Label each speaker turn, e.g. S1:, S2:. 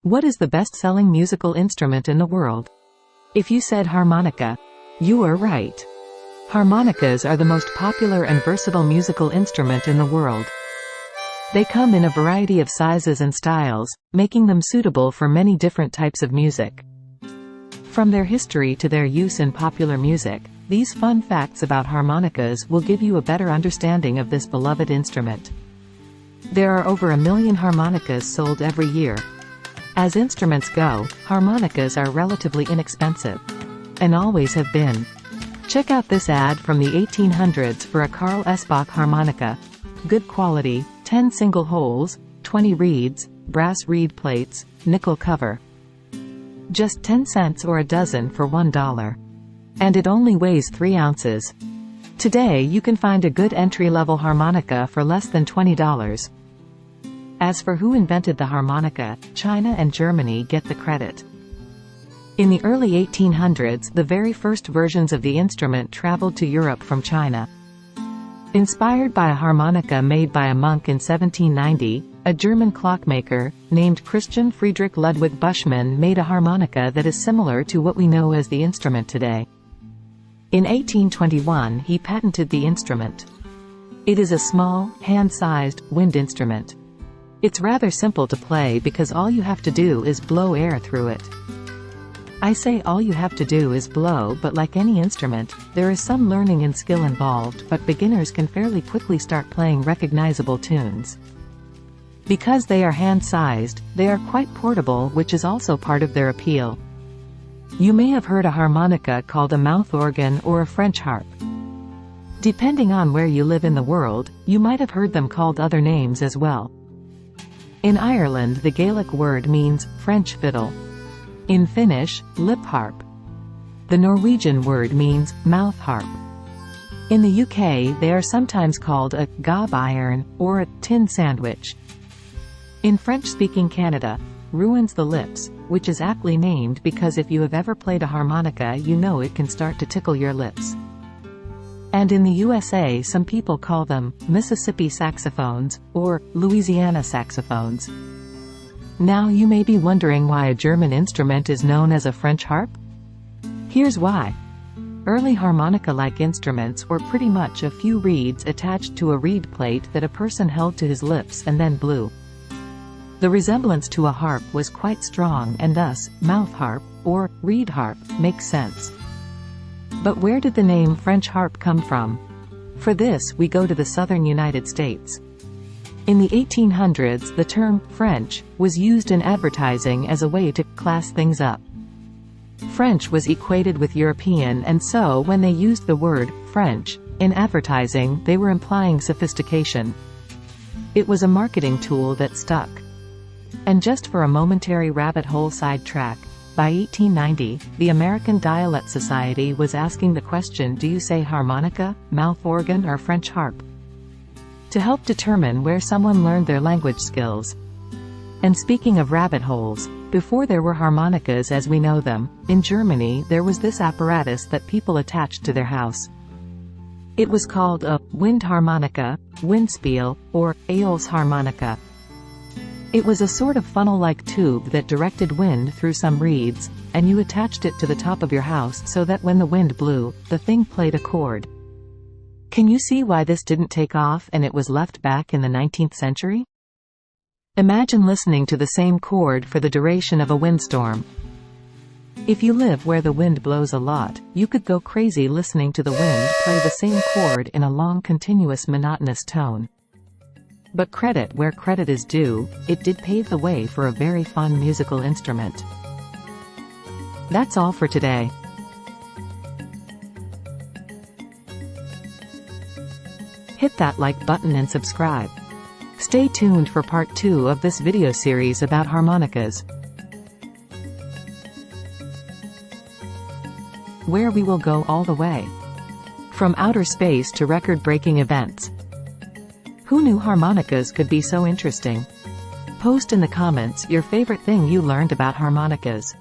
S1: What is the best-selling musical instrument in the world? If you said harmonica, you are right. Harmonicas are the most popular and versatile musical instrument in the world. They come in a variety of sizes and styles, making them suitable for many different types of music. From their history to their use in popular music, these fun facts about harmonicas will give you a better understanding of this beloved instrument. There are over 1 million harmonicas sold every year. As instruments go, harmonicas are relatively inexpensive. And always have been. Check out this ad from the 1800s for a Carl Esbach harmonica. Good quality, 10 single holes, 20 reeds, brass reed plates, nickel cover. Just 10 cents or a dozen for $1. And it only weighs 3 ounces. Today you can find a good entry-level harmonica for less than $20. As for who invented the harmonica, China and Germany get the credit. In the early 1800s, the very first versions of the instrument traveled to Europe from China. Inspired by a harmonica made by a monk in 1790, a German clockmaker, named Christian Friedrich Ludwig Buschmann, made a harmonica that is similar to what we know as the instrument today. In 1821 he patented the instrument. It is a small, hand-sized, wind instrument. It's rather simple to play because all you have to do is blow air through it. I say all you have to do is blow, but like any instrument, there is some learning and skill involved, but beginners can fairly quickly start playing recognizable tunes. Because they are hand-sized, they are quite portable, which is also part of their appeal. You may have heard a harmonica called a mouth organ or a French harp. Depending on where you live in the world, you might have heard them called other names as well. In Ireland, the Gaelic word means French fiddle. In Finnish, lip harp. The Norwegian word means mouth harp. In the UK, they are sometimes called a gob iron or a tin sandwich. In French-speaking Canada, ruins the lips, which is aptly named because if you have ever played a harmonica you know it can start to tickle your lips. And in the USA some people call them Mississippi saxophones, or Louisiana saxophones. Now you may be wondering why a German instrument is known as a French harp? Here's why. Early harmonica-like instruments were pretty much a few reeds attached to a reed plate that a person held to his lips and then blew. The resemblance to a harp was quite strong and thus, mouth harp, or reed harp, makes sense. But where did the name French harp come from? For this we go to the southern United States. In the 1800s the term French was used in advertising as a way to class things up. French was equated with European, and so when they used the word French in advertising they were implying sophistication. It was a marketing tool that stuck. And just for a momentary rabbit hole sidetrack, by 1890, the American Dialect Society was asking the question, do you say harmonica, mouth organ or French harp? To help determine where someone learned their language skills. And speaking of rabbit holes, before there were harmonicas as we know them, in Germany there was this apparatus that people attached to their house. It was called a wind harmonica, windspiel, or Aeolsharmonika. It was a sort of funnel-like tube that directed wind through some reeds, and you attached it to the top of your house so that when the wind blew, the thing played a chord. Can you see why this didn't take off and it was left back in the 19th century? Imagine listening to the same chord for the duration of a windstorm. If you live where the wind blows a lot, you could go crazy listening to the wind play the same chord in a long continuous monotonous tone. But credit where credit is due, it did pave the way for a very fun musical instrument. That's all for today. Hit that like button and subscribe. Stay tuned for part 2 of this video series about harmonicas, where we will go all the way from outer space to record-breaking events. Who knew harmonicas could be so interesting? Post in the comments your favorite thing you learned about harmonicas.